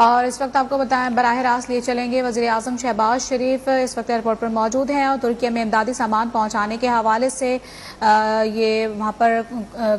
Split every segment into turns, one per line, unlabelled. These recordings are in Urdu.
اور اس وقت آپ کو بتائیں براہ راست لیے چلیں گے وزیر اعظم شہباز شریف اس وقت ایئرپورٹ پر موجود ہیں اور ترکیہ میں امدادی سامان پہنچانے کے حوالے سے یہ وہاں پر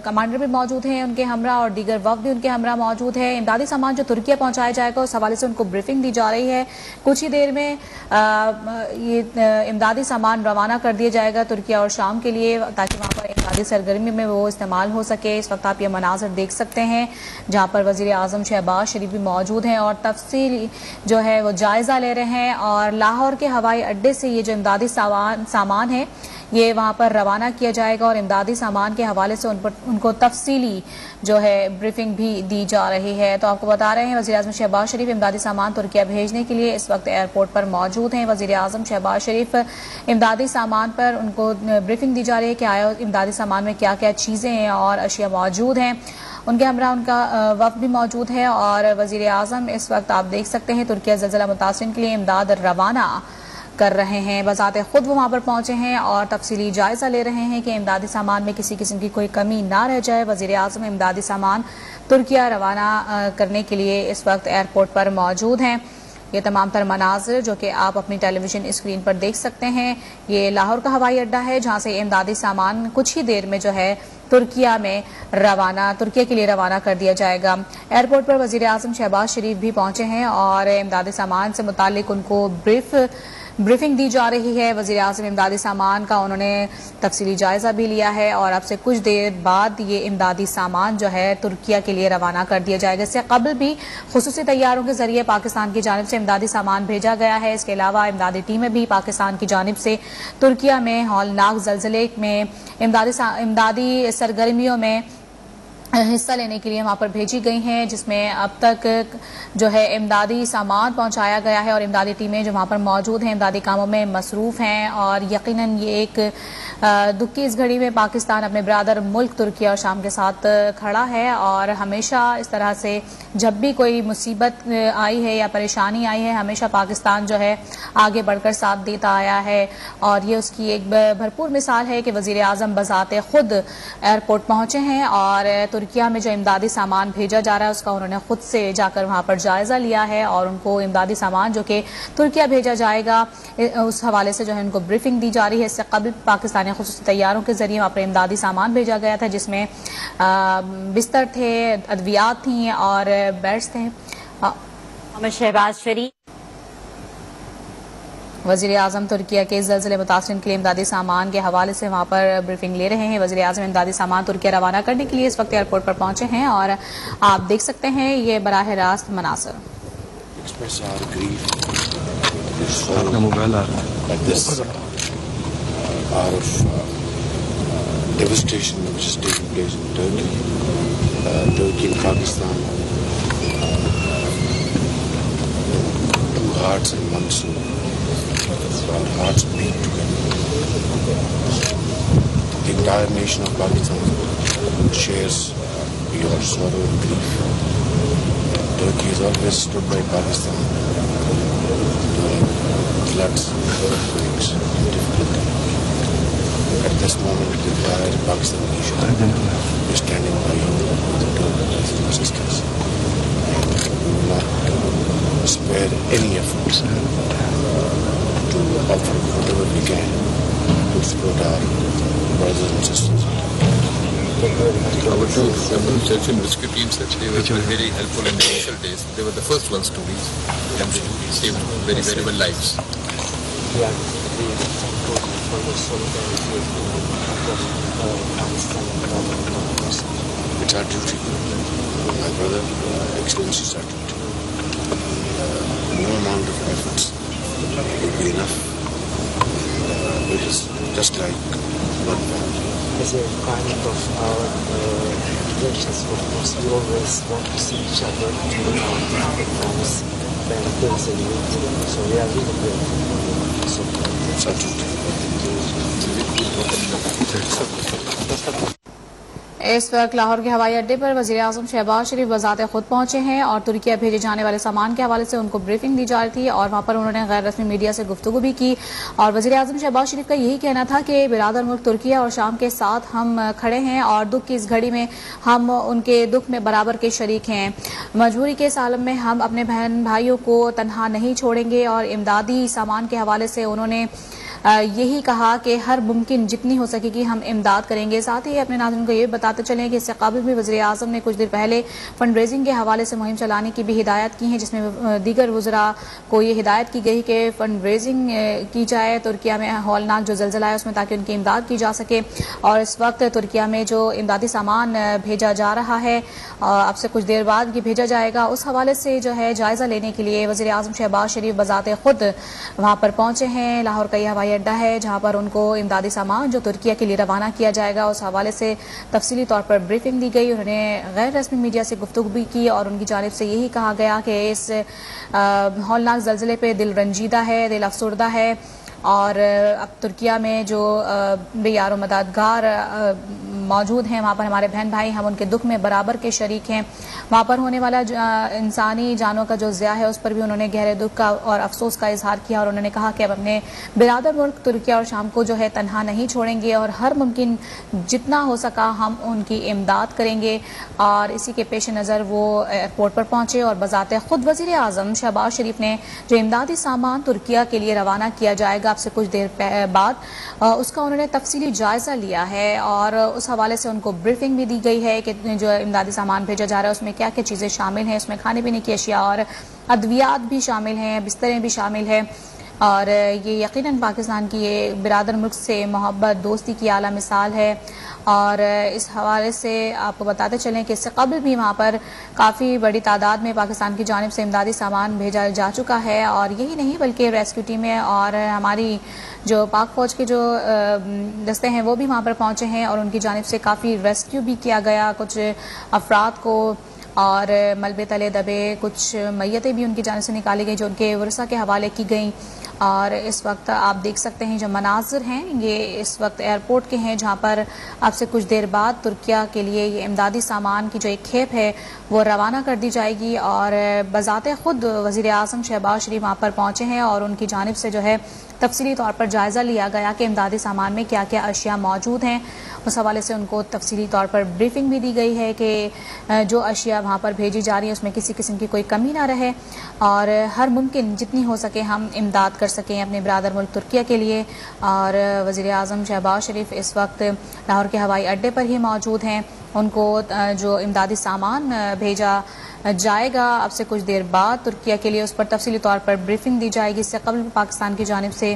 کمانڈر بھی موجود ہیں ان کے ہمراہ اور دیگر وفد بھی ان کے ہمراہ موجود ہے. امدادی سامان جو ترکیہ پہنچایا جائے گا اس حوالے سے ان کو بریفنگ دی جا رہی ہے. کچھ ہی دیر میں یہ امدادی سامان روانہ کر دیا جائے گا ترکیہ اور شام کے لیے تاکہ وہاں پر امدادی سرگرمی میں وہ استعمال ہو سکے. اس وقت آپ یہ مناظر دیکھ سکتے ہیں جہاں پر وزیر اعظم شہباز شریف بھی موجود ہیں اور تفصیل جو ہے وہ جائزہ لے رہے ہیں. اور لاہور کے ہوائی اڈے سے یہ جو امدادی سامان ہے یہ وہاں پر روانہ کیا جائے گا اور امدادی سامان کے حوالے سے ان کو تفصیلی جو ہے بریفنگ بھی دی جا رہی ہے. تو آپ کو بتا رہے ہیں وزیر اعظم شہباز شریف امدادی سامان ترکیہ بھیجنے کے لیے اس وقت ایئرپورٹ پر موجود ہیں. وزیر اعظم شہباز شریف امدادی سامان پر ان کو بریفنگ دی جا رہی ہے کہ آیا امدادی سامان میں کیا کیا چیزیں اور اشیاء موجود ہیں. ان کے ہمراہ ان کا وفد بھی موجود ہے اور وزیر اعظم اس وقت آپ دیکھ سکتے ہیں ترکیہ زلزلہ متاثرین کے لیے امداد روانہ کر رہے ہیں. بذات خود وہ وہاں پر پہنچے ہیں اور تفصیلی جائزہ لے رہے ہیں کہ امدادی سامان میں کسی قسم کی کوئی کمی نہ رہ جائے. وزیر اعظم امدادی سامان ترکیہ روانہ کرنے کے لیے اس وقت ایئرپورٹ پر موجود ہیں. یہ تمام تر مناظر جو کہ آپ اپنی ٹیلی ویژن اسکرین پر دیکھ سکتے ہیں یہ لاہور کا ہوائی اڈا ہے جہاں سے امدادی سامان کچھ ہی دیر میں جو ہے ترکیہ کے لیے روانہ کر دیا جائے گا. ایئرپورٹ پر وزیر اعظم شہباز شریف بھی پہنچے ہیں اور امدادی سامان سے متعلق ان کو بریفنگ دی جا رہی ہے. وزیر اعظم امدادی سامان کا انہوں نے تفصیلی جائزہ بھی لیا ہے اور اب سے کچھ دیر بعد یہ امدادی سامان جو ہے ترکیہ کے لیے روانہ کر دیا جائے گا. اس سے قبل بھی خصوصی طیاروں کے ذریعے پاکستان کی جانب سے امدادی سامان بھیجا گیا ہے. اس کے علاوہ امدادی ٹیمیں بھی پاکستان کی جانب سے ترکیہ میں ہولناک زلزلے میں امدادی سرگرمیوں میں حصہ لینے کے لیے وہاں پر بھیجی گئی ہیں جس میں اب تک جو ہے امدادی سامان پہنچایا گیا ہے اور امدادی ٹیمیں جو وہاں پر موجود ہیں امدادی کاموں میں مصروف ہیں. اور یقیناً یہ ایک دکھ کی اس گھڑی میں پاکستان اپنے برادر ملک ترکیہ اور شام کے ساتھ کھڑا ہے اور ہمیشہ اس طرح سے جب بھی کوئی مصیبت آئی ہے یا پریشانی آئی ہے ہمیشہ پاکستان جو ہے آگے بڑھ کر ساتھ دیتا آیا ہے. اور یہ اس کی ایک بھرپور مثال ہے کہ وزیر اعظم بذات خود ایئرپورٹ پہنچے ہیں اور ترکیہ میں جو امدادی سامان بھیجا جا رہا ہے اس کا انہوں نے خود سے جا کر وہاں پر جائزہ لیا ہے اور ان کو امدادی سامان جو کہ ترکیہ بھیجا جائے گا اس حوالے سے جو ہے ان کو بریفنگ دی جا رہی ہے. اس سے قبل پاکستانی خصوصی طیاروں کے ذریعے وہاں پر امدادی سامان بھیجا گیا تھا جس میں بستر تھے ادویات تھیں اور بیڈز تھے.
شہباز شریف
وزیر اعظم ترکیہ کے زلزلے متاثرین کے لیے امدادی سامان کے حوالے سے وہاں پر بریفنگ لے رہے ہیں. وزیر اعظم امدادی سامان ترکیہ روانہ کرنے کے لیے اس وقت ایئرپورٹ پر پہنچے ہیں اور آپ دیکھ سکتے ہیں یہ براہ راست مناظر.
hearts and monsoon. Our hearts beat together. The entire nation of Pakistan shares your sorrow and grief. Turkey has always stood by Pakistan during floods, earthquakes, and difficulty. At this moment, the entire Pakistan nation is standing by you with your assistance. We will not spare any efforts to offer whatever we can to support our brothers and sisters.
Our two search and rescue teams they were very helpful in the initial days. They were the first ones to reach and saved very, very well lives.
It's our duty. My brother explains it's our duty. No amount of efforts would be enough. It is just like one family.
As a requirement of our relations, of course, we always want to see each other during our difficult times when there is a need. So we are really grateful. So
it's our duty.
اس وقت لاہور کے ہوائی اڈے پر وزیر اعظم شہباز شریف بذات خود پہنچے ہیں اور ترکیہ بھیجے جانے والے سامان کے حوالے سے ان کو بریفنگ دی جا رہی تھی اور وہاں پر انہوں نے غیر رسمی میڈیا سے گفتگو بھی کی اور وزیر اعظم شہباز شریف کا یہی کہنا تھا کہ برادر ملک ترکیہ اور شام کے ساتھ ہم کھڑے ہیں اور دکھ کی اس گھڑی میں ہم ان کے دکھ میں برابر کے شریک ہیں. مجبوری کے اس عالم میں ہم اپنے بہن بھائیوں کو تنہا نہیں چھوڑیں گے اور امدادی سامان کے حوالے سے انہوں نے یہی کہا کہ ہر ممکن جتنی ہو سکے گی ہم امداد کریں گے. ساتھ ہی اپنے ناظرین کو یہ بتاتے چلیں کہ اس سے قبل بھی وزیر اعظم نے کچھ دیر پہلے فنڈ ریزنگ کے حوالے سے مہم چلانے کی بھی ہدایت کی ہے جس میں دیگر وزراء کو یہ ہدایت کی گئی کہ فنڈ ریزنگ کی جائے ترکیہ میں ہولناک جو زلزلہ ہے اس میں تاکہ ان کی امداد کی جا سکے. اور اس وقت ترکیہ میں جو امدادی سامان بھیجا جا رہا ہے اب سے کچھ دیر بعد یہ بھیجا جائے گا اس حوالے سے جو ہے جائزہ لینے کے لیے وزیر اعظم شہباز شریف بذات خود وہاں پر پہنچے ہیں. لاہور کا یہ ہوائی اڈا ہے جہاں پر ان کو امدادی سامان جو ترکیہ کے لیے روانہ کیا جائے گا اس حوالے سے تفصیلی طور پر بریفنگ دی گئی. انہوں نے غیر رسمی میڈیا سے گفتگو بھی کی اور ان کی جانب سے یہی کہا گیا کہ اس ہولناک زلزلے پہ دل رنجیدہ ہے, دل افسردہ ہے اور اب ترکیہ میں جو بے یار و مددگار موجود ہیں وہاں پر ہمارے بہن بھائی ہم ان کے دکھ میں برابر کے شریک ہیں. وہاں پر ہونے والا انسانی جانوں کا جو ضیاع ہے اس پر بھی انہوں نے گہرے دکھ کا اور افسوس کا اظہار کیا اور انہوں نے کہا کہ اب اپنے برادر ملک ترکیہ اور شام کو جو ہے تنہا نہیں چھوڑیں گے اور ہر ممکن جتنا ہو سکا ہم ان کی امداد کریں گے. اور اسی کے پیش نظر وہ ایئرپورٹ پر پہنچے اور بذات خود وزیر اعظم شہباز شریف نے جو امدادی سامان ترکیہ کے لیے روانہ کیا جائے گا اب سے کچھ دیر بعد اس کا انہوں نے تفصیلی جائزہ لیا ہے اور اس حوالے سے ان کو بریفنگ بھی دی گئی ہے کہ جو امدادی سامان بھیجا جا رہا ہے اس میں کیا کیا چیزیں شامل ہیں. اس میں کھانے پینے کی اشیاء اور ادویات بھی شامل ہیں, بستریں بھی شامل ہیں اور یہ یقیناً پاکستان کی یہ برادر ملک سے محبت دوستی کی اعلیٰ مثال ہے. اور اس حوالے سے آپ کو بتاتے چلیں کہ اس سے قبل بھی وہاں پر کافی بڑی تعداد میں پاکستان کی جانب سے امدادی سامان بھیجا جا چکا ہے اور یہی نہیں بلکہ ریسکیو ٹیمیں اور ہماری جو پاک فوج کے جو دستے ہیں وہ بھی وہاں پر پہنچے ہیں اور ان کی جانب سے کافی ریسکیو بھی کیا گیا کچھ افراد کو اور ملبے تلے دبے کچھ میتیں بھی ان کی جانب سے نکالی گئی جو ان کے ورثہ کے حوالے کی گئیں. اور اس وقت آپ دیکھ سکتے ہیں جو مناظر ہیں یہ اس وقت ایئرپورٹ کے ہیں جہاں پر اب سے کچھ دیر بعد ترکیہ کے لیے یہ امدادی سامان کی جو ایک کھیپ ہے وہ روانہ کر دی جائے گی اور بذات خود وزیر اعظم شہباز شریف وہاں پر پہنچے ہیں اور ان کی جانب سے جو ہے تفصیلی طور پر جائزہ لیا گیا کہ امدادی سامان میں کیا کیا اشیاء موجود ہیں. اس حوالے سے ان کو تفصیلی طور پر بریفنگ بھی دی گئی ہے کہ جو اشیاء وہاں پر بھیجی جا رہی ہیں اس میں کسی قسم کی کوئی کمی نہ رہے اور ہر ممکن جتنی ہو سکے ہم امداد کر سکیں اپنے برادر ملک ترکیہ کے لیے. اور وزیر اعظم شہباز شریف اس وقت لاہور کے ہوائی اڈے پر ہی موجود ہیں. ان کو جو امدادی سامان بھیجا جائے گا اب سے کچھ دیر بعد ترکیہ کے لیے اس پر تفصیلی طور پر بریفنگ دی جائے گی. اس سے قبل پاکستان کی جانب سے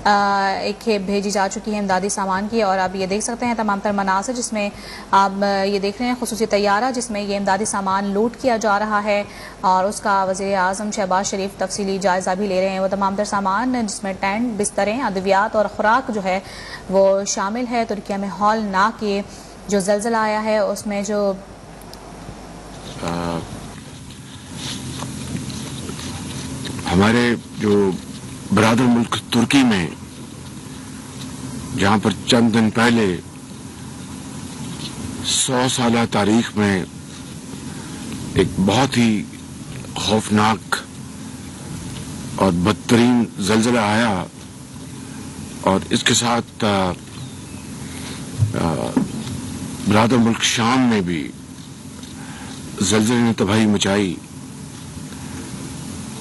ایک کھیپ بھیجی جا چکی ہے امدادی سامان کی اور اب یہ دیکھ سکتے ہیں تمام تر مناظر جس میں آپ یہ دیکھ رہے ہیں خصوصی طیارہ جس میں یہ امدادی سامان لوٹ کیا جا رہا ہے اور اس کا وزیر اعظم شہباز شریف تفصیلی جائزہ بھی لے رہے ہیں. وہ تمام تر سامان جس میں ٹینٹ بستریں ادویات اور خوراک جو ہے وہ شامل ہے. ترکیہ میں ہولناک یہ جو زلزلہ آیا ہے اس میں جو
ہمارے جو برادر ملک ترکی میں جہاں پر چند دن پہلے 100 سالہ تاریخ میں ایک بہت ہی خوفناک اور بدترین زلزلہ آیا اور اس کے ساتھ برادر ملک شام میں بھی زلزلے نے تباہی مچائی.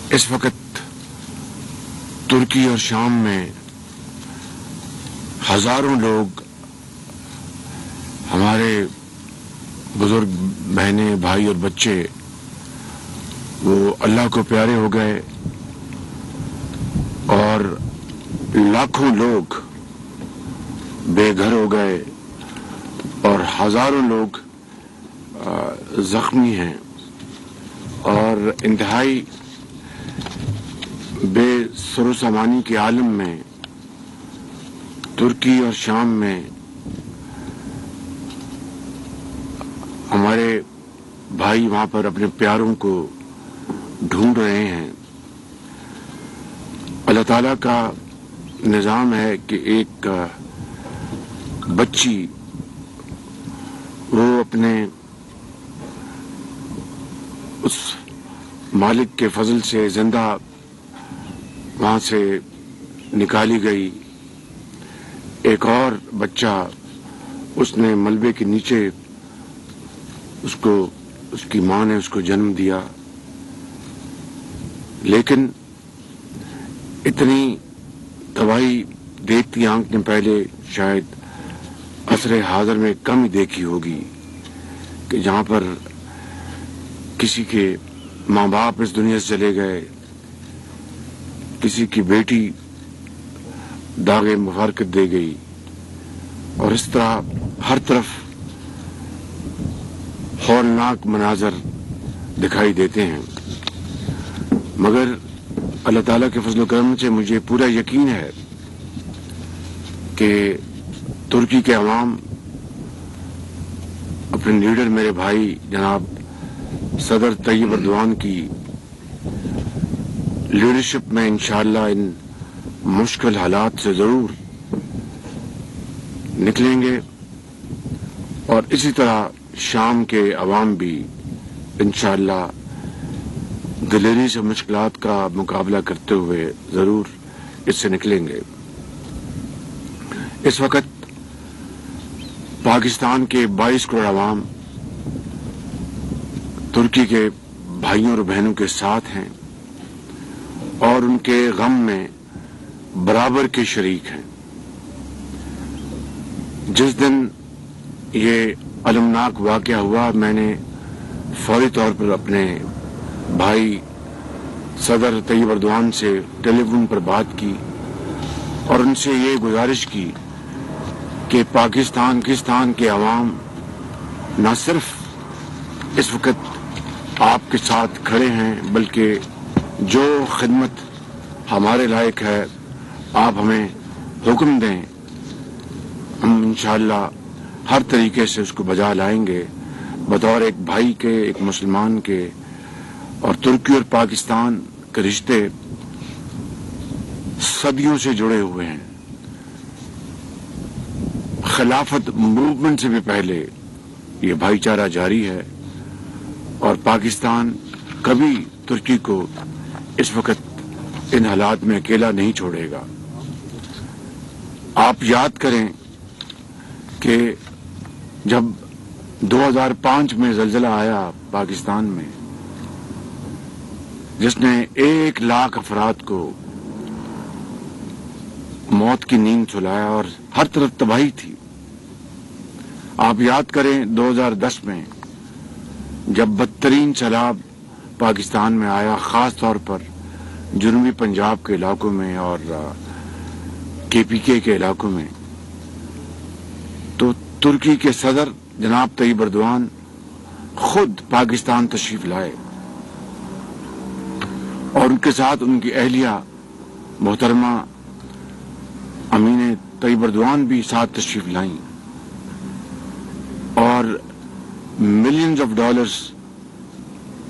اس وقت ترکی اور شام میں ہزاروں لوگ ہمارے بزرگ بہنیں بھائی اور بچے وہ اللہ کو پیارے ہو گئے اور لاکھوں لوگ بے گھر ہو گئے اور ہزاروں لوگ زخمی ہیں اور انتہائی بے سر و سامانی کے عالم میں ترکی اور شام میں ہمارے بھائی وہاں پر اپنے پیاروں کو ڈھونڈ رہے ہیں. اللہ تعالیٰ کا نظام ہے کہ ایک بچی وہ نے اس مالک کے فضل سے زندہ وہاں سے نکالی گئی. ایک اور بچہ اس نے ملبے کے نیچے اس کی ماں نے اس کو جنم دیا. لیکن اتنی تباہی دیکھتی آنکھ نے پہلے شاید عصر حاضر میں کم ہی دیکھی ہوگی کہ جہاں پر کسی کے ماں باپ اس دنیا سے چلے گئے, کسی کی بیٹی داغ مفارقت دے گئی, اور اس طرح ہر طرف ہولناک مناظر دکھائی دیتے ہیں. مگر اللہ تعالیٰ کے فضل و کرم سے مجھے پورا یقین ہے کہ ترکی کے عوام اپنے لیڈر میرے بھائی جناب صدر طیب اردوان کی لیڈرشپ میں انشاءاللہ ان مشکل حالات سے ضرور نکلیں گے, اور اسی طرح شام کے عوام بھی انشاءاللہ دلیری سے مشکلات کا مقابلہ کرتے ہوئے ضرور اس سے نکلیں گے. اس وقت پاکستان کے 22 کروڑ عوام ترکی کے بھائیوں اور بہنوں کے ساتھ ہیں اور ان کے غم میں برابر کے شریک ہیں. جس دن یہ المناک واقعہ ہوا, میں نے فوری طور پر اپنے بھائی صدر طیب اردوان سے ٹیلی فون پر بات کی اور ان سے یہ گزارش کی کہ پاکستان کے عوام نہ صرف اس وقت آپ کے ساتھ کھڑے ہیں بلکہ جو خدمت ہمارے لائق ہے آپ ہمیں حکم دیں, ہم انشاءاللہ ہر طریقے سے اس کو بجا لائیں گے بطور ایک بھائی کے, ایک مسلمان کے. اور ترکی اور پاکستان کے رشتے صدیوں سے جڑے ہوئے ہیں. خلافت موومنٹ سے بھی پہلے یہ بھائی چارہ جاری ہے اور پاکستان کبھی ترکی کو اس وقت ان حالات میں اکیلا نہیں چھوڑے گا. آپ یاد کریں کہ جب 2005 میں زلزلہ آیا پاکستان میں جس نے 1 لاکھ افراد کو موت کی نیند سلایا اور ہر طرف تباہی تھی. آپ یاد کریں 2010 میں جب بدترین سیلاب پاکستان میں آیا, خاص طور پر جنوبی پنجاب کے علاقوں میں اور KPK کے علاقوں میں, تو ترکی کے صدر جناب طیب اردوان خود پاکستان تشریف لائے اور ان کے ساتھ ان کی اہلیہ محترمہ امین طیب اردوان بھی ساتھ تشریف لائیں اور ملینز آف ڈالرز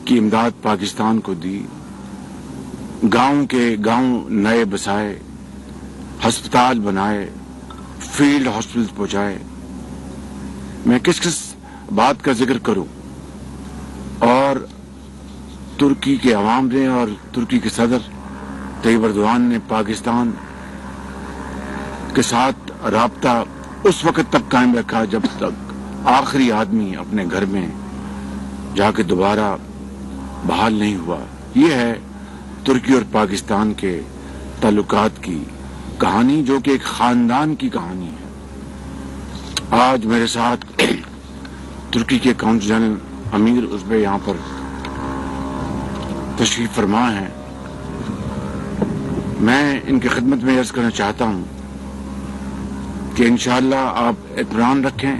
کی امداد پاکستان کو دی. گاؤں کے گاؤں نئے بسائے, ہسپتال بنائے, فیلڈ ہاسپٹلز پہنچائے. میں کس بات کا ذکر کروں, اور ترکی کے عوام نے اور ترکی کے صدر طیب اردوان نے پاکستان کے ساتھ رابطہ اس وقت تک قائم رکھا جب تک آخری آدمی اپنے گھر میں جا کے دوبارہ بحال نہیں ہوا. یہ ہے ترکی اور پاکستان کے تعلقات کی کہانی, جو کہ ایک خاندان کی کہانی ہے. آج میرے ساتھ ترکی کے کونسل جنرل امیر ازبے یہاں پر تشریف فرما ہیں. میں ان کی خدمت میں عرض کرنا چاہتا ہوں کہ انشاءاللہ آپ اطمینان رکھیں,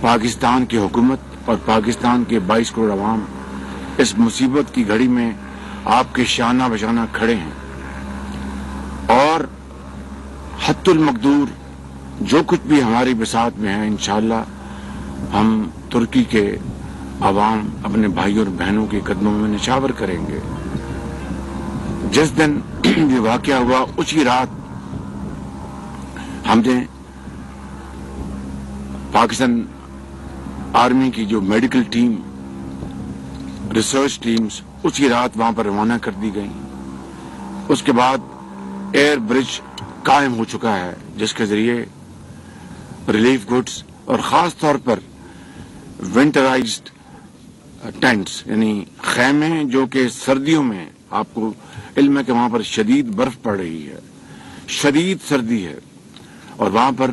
پاکستان کی حکومت اور پاکستان کے 22 کروڑ عوام اس مصیبت کی گھڑی میں آپ کے شانہ بشانہ کھڑے ہیں, اور حت المقدور جو کچھ بھی ہماری بساط میں ہے انشاءاللہ ہم ترکی کے عوام اپنے بھائیوں اور بہنوں کے قدموں میں نچھاور کریں گے. جس دن یہ واقعہ ہوا اسی رات ہم نے پاکستان آرمی کی جو میڈیکل ٹیم، ریسرچ ٹیمز اسی رات وہاں پر روانہ کر دی گئیں. اس کے بعد ایئر برج قائم ہو چکا ہے جس کے ذریعے ریلیف گڈس اور خاص طور پر ونٹرائزڈ ٹینٹس یعنی خیمے جو کہ سردیوں میں آپ کو علم ہے کہ وہاں پر شدید برف پڑ رہی ہے، شدید سردی ہے، اور وہاں پر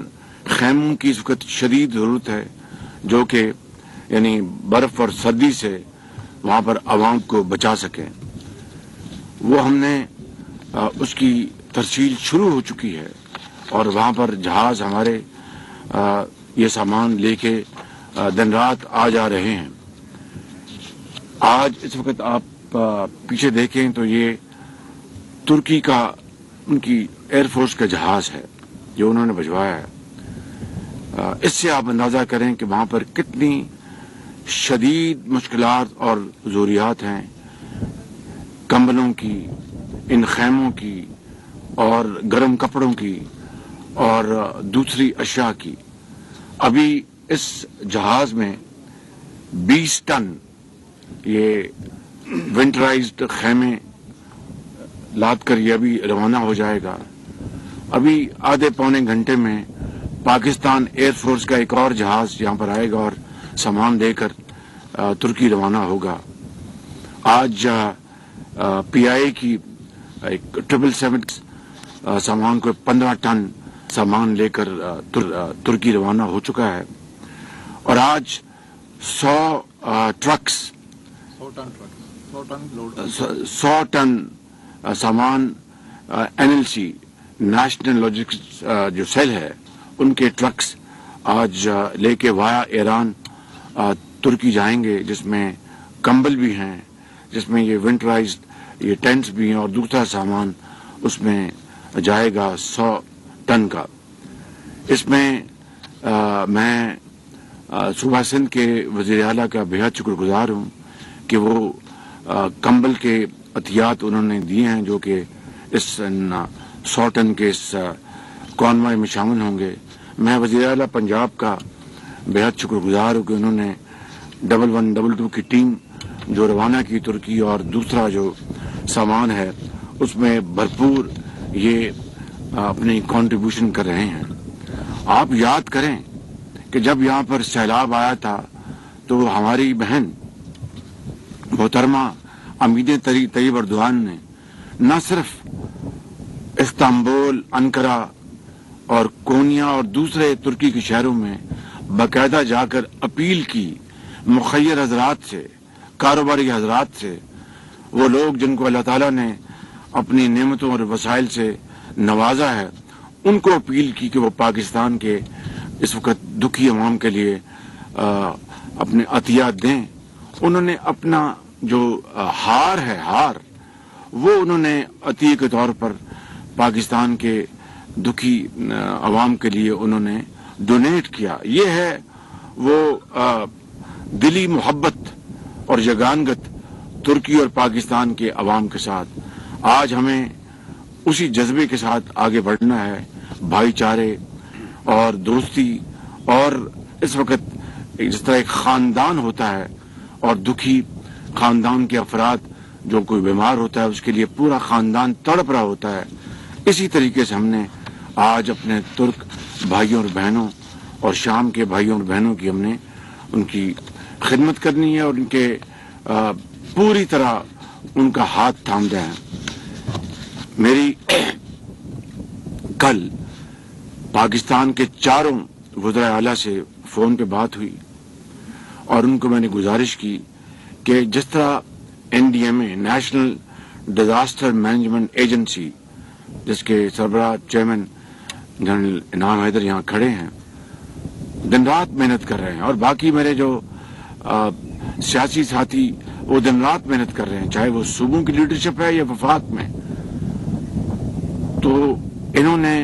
خیموں کی اس وقت شدید ضرورت ہے جو کہ یعنی برف اور سردی سے وہاں پر عوام کو بچا سکیں. وہ ہم نے اس کی ترسیل شروع ہو چکی ہے اور وہاں پر جہاز ہمارے یہ سامان لے کے دن رات آ جا رہے ہیں. آج اس وقت آپ پیچھے دیکھیں تو یہ ترکی کا ان کی ایئر فورس کا جہاز ہے جو انہوں نے بھجوایا ہے. اس سے آپ اندازہ کریں کہ وہاں پر کتنی شدید مشکلات اور ضروریات ہیں کمبلوں کی، ان خیموں کی اور گرم کپڑوں کی اور دوسری اشیاء کی. ابھی اس جہاز میں 20 ٹن یہ ونٹرائزڈ خیمے لاد کر یہ ابھی روانہ ہو جائے گا. ابھی آدھے پونے گھنٹے میں پاکستان ایئر فورس کا ایک اور جہاز یہاں پر آئے گا اور سامان لے کر ترکی روانہ ہوگا. آج پی آئی کی ایک 777 سامان کو 15 ٹن سامان لے کر ترکی روانہ ہو چکا ہے. اور آج 100 ٹرکس 100 ٹن سامان NLC نیشنل لاجسٹکس جو سیل ہے ان کے ٹرکس آج لے کے وایا ایران ترکی جائیں گے، جس میں کمبل بھی ہیں، جس میں یہ ونٹرائزڈ یہ ٹینٹس بھی ہیں اور دوسرا سامان اس میں جائے گا 100 ٹن کا. اس میں میں صوبہ سندھ کے وزیر اعلیٰ کا بہت شکر گزار ہوں کہ وہ کمبل کے عطیات انہوں نے دیے ہیں جو کہ اس 100 ٹن کے اس کانوائے میں شامل ہوں گے. میں وزیر اعلیٰ پنجاب کا بہت شکر گزار ہوں کہ انہوں نے 1122 کی ٹیم جو روانہ کی ترکی اور دوسرا جو سامان ہے اس میں بھرپور یہ اپنی کنٹریبیوشن کر رہے ہیں. آپ یاد کریں کہ جب یہاں پر سیلاب آیا تھا تو ہماری بہن محترمہ امیدیں طیب اردوان نے نہ صرف استنبول، انقرہ اور کونیا اور دوسرے ترکی کے شہروں میں باقاعدہ جا کر اپیل کی مخیر حضرات سے، کاروباری حضرات سے، وہ لوگ جن کو اللہ تعالیٰ نے اپنی نعمتوں اور وسائل سے نوازا ہے، ان کو اپیل کی کہ وہ پاکستان کے اس وقت دکھی عوام کے لیے اپنے عطیات دیں. انہوں نے اپنا جو ہار ہے وہ انہوں نے عطیے کے طور پر پاکستان کے دکھی عوام کے لیے انہوں نے ڈونیٹ کیا. یہ ہے وہ دلی محبت اور یگانگت ترکی اور پاکستان کے عوام کے ساتھ. آج ہمیں اسی جذبے کے ساتھ آگے بڑھنا ہے، بھائی چارے اور دوستی. اور اس وقت جس طرح ایک خاندان ہوتا ہے اور دکھی خاندان کے افراد جو کوئی بیمار ہوتا ہے اس کے لیے پورا خاندان تڑپ رہا ہوتا ہے، اسی طریقے سے ہم نے آج اپنے ترک بھائیوں اور بہنوں اور شام کے بھائیوں اور بہنوں کی ہم نے ان کی خدمت کرنی ہے اور ان کے پوری طرح ان کا ہاتھ تھامنا ہے. میری کل پاکستان کے 4 وزرائے اعلیٰ سے فون پہ بات ہوئی اور ان کو میں نے گزارش کی کہ جس طرح NDMA national disaster management agency جس کے سربراہ چیئرمین جنرل انعام حیدر یہاں کھڑے ہیں، دن رات محنت کر رہے ہیں، اور باقی میرے جو سیاسی ساتھی وہ دن رات محنت کر رہے ہیں، چاہے وہ صوبوں کی لیڈرشپ ہے یا وفاق میں. تو انہوں نے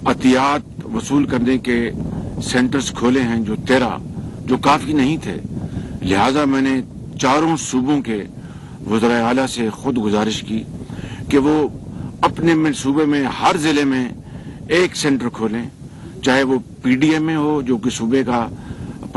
عطیات وصول کرنے کے سینٹرز کھولے ہیں جو 13 جو کافی نہیں تھے. لہذا میں نے 4 صوبوں کے وزرائے اعلیٰ سے خود گزارش کی کہ وہ اپنے صوبے میں ہر ضلع میں ایک سینٹر کھولیں، چاہے وہ PDM میں ہو جو کہ صوبے کا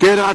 13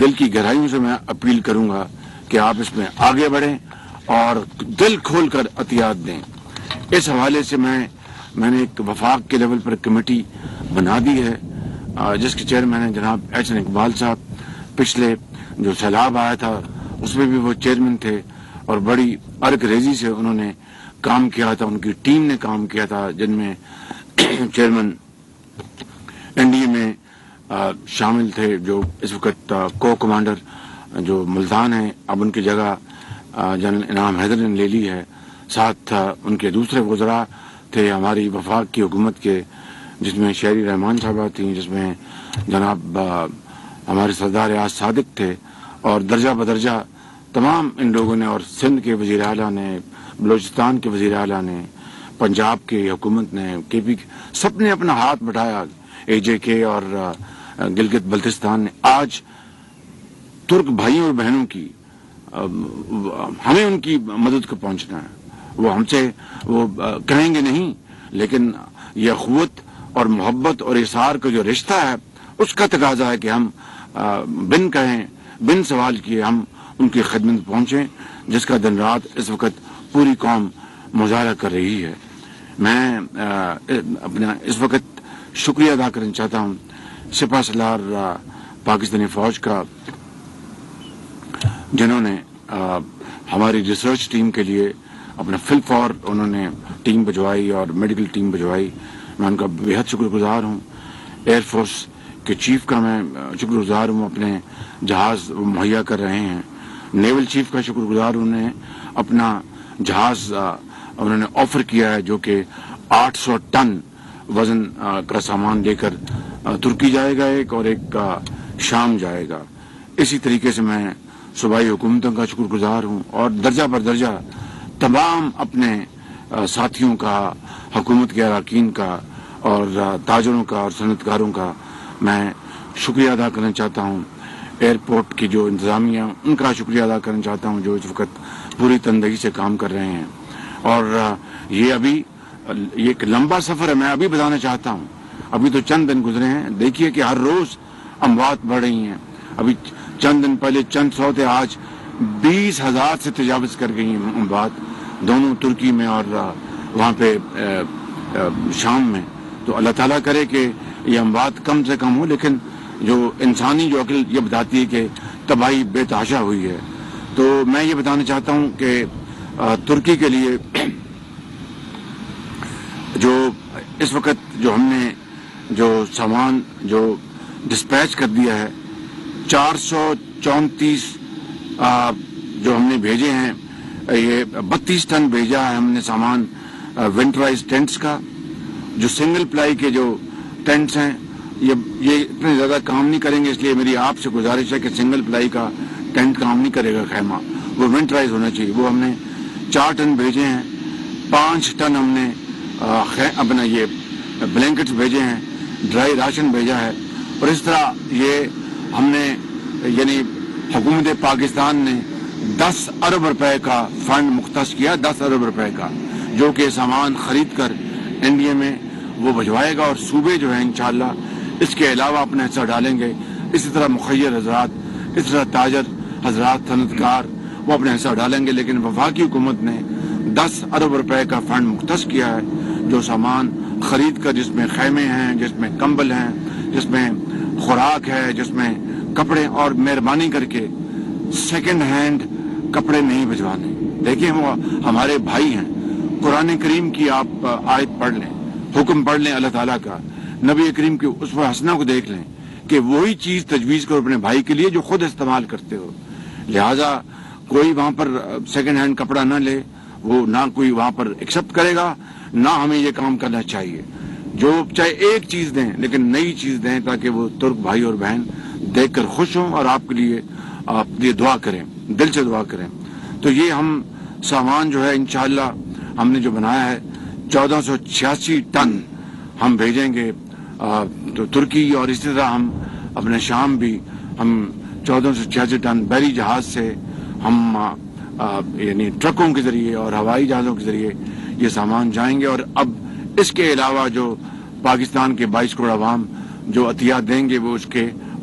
دل کی گہرائیوں سے میں اپیل کروں گا کہ آپ اس میں آگے بڑھیں اور دل کھول کر عطیات دیں. اس حوالے سے میں نے ایک وفاق کے لیول پر کمیٹی بنا دی ہے جس کے چیئرمین ہیں جناب احسن اقبال صاحب. پچھلے جو سیلاب آیا تھا اس میں بھی وہ چیئرمین تھے اور بڑی ارک ریزی سے انہوں نے کام کیا تھا, ان کی ٹیم نے کام کیا تھا, جن میں چیئرمین این ڈی اے میں شامل تھے جو اس وقت کو کمانڈر جو ملتان ہیں, اب ان کی جگہ جنرل انعام حیدر نے لے لی ہے. ساتھ ان کے دوسرے وزراء تھے ہماری وفاق کی حکومت کے, جس میں شہری رحمان صاحبہ تھیں, جس میں جناب ہمارے سردار ریاض صادق تھے, اور درجہ بدرجہ تمام ان لوگوں نے, اور سندھ کے وزیر اعلیٰ نے, بلوچستان کے وزیر اعلیٰ نے, پنجاب کی حکومت نے, کے پی سب نے اپنا ہاتھ بٹھایا, اے جے کے اور گلگت بلتستان نے. آج ترک بھائیوں اور بہنوں کی ہمیں ان کی مدد کو پہنچنا ہے. وہ ہم سے وہ کہیں گے نہیں, لیکن یہ اخوت اور محبت اور اثار کا جو رشتہ ہے اس کا تقاضا ہے کہ ہم بن کہیں بن سوال کیے ہم ان کی خدمت پہنچیں, جس کا دن رات اس وقت پوری قوم مظاہرہ کر رہی ہے. میں اپنا اس وقت شکریہ ادا کرنا چاہتا ہوں سپاہ سالار پاکستانی فوج کا, جنہوں نے ہماری ریسرچ ٹیم کے لیے اپنا فل فور انہوں نے ٹیم بھجوائی اور میڈیکل ٹیم بھجوائی. میں ان کا بےحد شکر گزار ہوں. ایئر فورس کے چیف کا میں شکر گزار ہوں, اپنے جہاز مہیا کر رہے ہیں. نیول چیف کا شکر گزار ہوں, انہیں اپنا جہاز انہوں نے آفر کیا ہے جو کہ 800 ٹن وزن کا سامان لے کر ترکی جائے گا ایک, اور ایک شام جائے گا. اسی طریقے سے میں صوبائی حکومتوں کا شکر گزار ہوں, اور درجہ بر درجہ تمام اپنے ساتھیوں کا, حکومت کے اراکین کا اور تاجروں کا اور صنعت کاروں کا میں شکریہ ادا کرنا چاہتا ہوں. ایئرپورٹ کی جو انتظامیہ ان کا شکریہ ادا کرنا چاہتا ہوں جو اس وقت پوری تندہی سے کام کر رہے ہیں. اور یہ ایک لمبا سفر ہے. میں ابھی بتانا چاہتا ہوں, ابھی تو چند دن گزرے ہیں, دیکھیے کہ ہر روز اموات بڑھ رہی ہیں. ابھی چند دن پہلے چند سو تھے, آج 20,000 سے تجاوز کر گئی ہیں اموات, دونوں ترکی میں اور وہاں پہ شام میں. تو اللہ تعالیٰ کرے کہ یہ اموات کم سے کم ہو, لیکن جو انسانی جو عقل یہ بتاتی ہے کہ تباہی بے تحاشا ہوئی ہے. تو میں یہ بتانا چاہتا ہوں کہ ترکی کے لیے جو اس وقت جو ہم نے جو سامان جو ڈسپیچ کر دیا ہے 434 جو ہم نے بھیجے ہیں, یہ 32 ٹن بھیجا ہے ہم نے سامان ونٹرائز ٹینٹس کا. جو سنگل پلائی کے جو ٹینٹس ہیں یہ اتنے زیادہ کام نہیں کریں گے, اس لیے میری آپ سے گزارش ہے کہ سنگل پلائی کا ٹینٹ کام نہیں کرے گا خیمہ, وہ ونٹرائز ہونا چاہیے. وہ ہم نے 4 ٹن بھیجے ہیں, 5 ٹن ہم نے اپنا یہ بلینکٹس بھیجے ہیں, ڈرائی راشن بھیجا ہے. اور اس طرح یہ ہم نے یعنی حکومت پاکستان نے 10 ارب روپے کا فنڈ مختص کیا, 10 ارب روپے کا, جو کہ سامان خرید کر این ڈی اے میں وہ بھجوائے گا, اور صوبے جو ہیں انشاءاللہ اس کے علاوہ اپنا حصہ ڈالیں گے. اسی طرح مخیر حضرات, اس طرح تاجر حضرات, صنعت کار وہ اپنا حصہ ڈالیں گے. لیکن وفاقی حکومت نے 10 ارب روپے کا فنڈ مختص کیا ہے, جو سامان خرید کر, جس میں خیمے ہیں, جس میں کمبل ہیں, جس میں خوراک ہے, جس میں کپڑے, اور مہربانی کر کے سیکنڈ ہینڈ کپڑے نہیں بھجوانے. دیکھیں وہ ہمارے بھائی ہیں. قرآن کریم کی آپ آیت پڑھ لیں, حکم پڑھ لیں اللہ تعالیٰ کا, نبی کریم کی اسوہ حسنہ کو دیکھ لیں کہ وہی چیز تجویز کرو اپنے بھائی کے لیے جو خود استعمال کرتے ہو. لہذا کوئی وہاں پر سیکنڈ ہینڈ کپڑا نہ لے, وہ نہ کوئی وہاں پر ایکسپٹ کرے گا, نہ ہمیں یہ کام کرنا چاہیے. جو چاہے ایک چیز دیں لیکن نئی چیز دیں, تاکہ وہ ترک بھائی اور بہن دیکھ کر خوش ہوں اور آپ کے لیے دعا کریں, دل سے دعا کریں. تو یہ ہم سامان جو ہے انشاءاللہ ہم نے جو بنایا ہے 1486 ٹن ہم بھیجیں گے تو ترکی, اور اسی طرح ہم اپنے شام بھی ہم 1486 ٹن بحری جہاز سے ہم یعنی ٹرکوں کے ذریعے اور ہوائی جہازوں کے ذریعے یہ سامان جائیں گے. اور اب اس کے علاوہ جو پاکستان کے 22 کروڑ عوام جو عطیات دیں گے وہ اس کے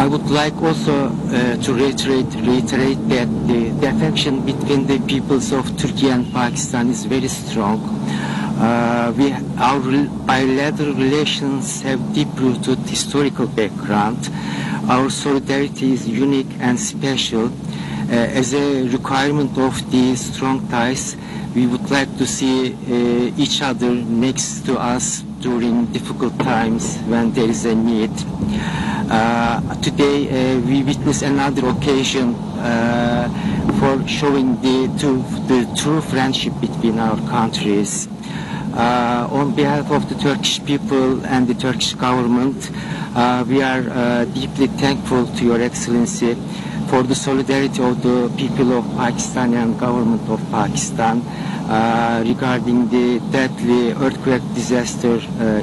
I would like also to reiterate that the affection between the peoples of Turkey and Pakistan is very strong. Our bilateral relations have deep-rooted historical background. Our solidarity is unique and special. As a requirement of these strong ties, we would like to see each other next to us during difficult times when there is a need. Today we witness another occasion for showing the true friendship between our countries. On behalf of the Turkish people and the Turkish government, we are deeply thankful to Your Excellency for the solidarity of the people of Pakistan and government of Pakistan regarding the deadly earthquake disaster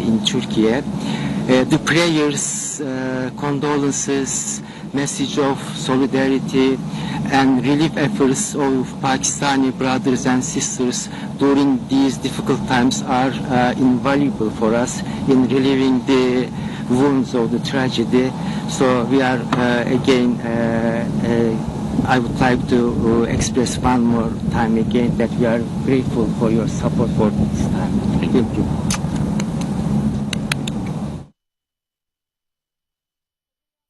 in Turkey. The prayers, condolences, message of solidarity and relief efforts of Pakistani brothers and sisters during these difficult times are invaluable for us in relieving the wounds of the tragedy. So we are again, I would like to express one more time again that we are grateful for your support for this time. Thank you.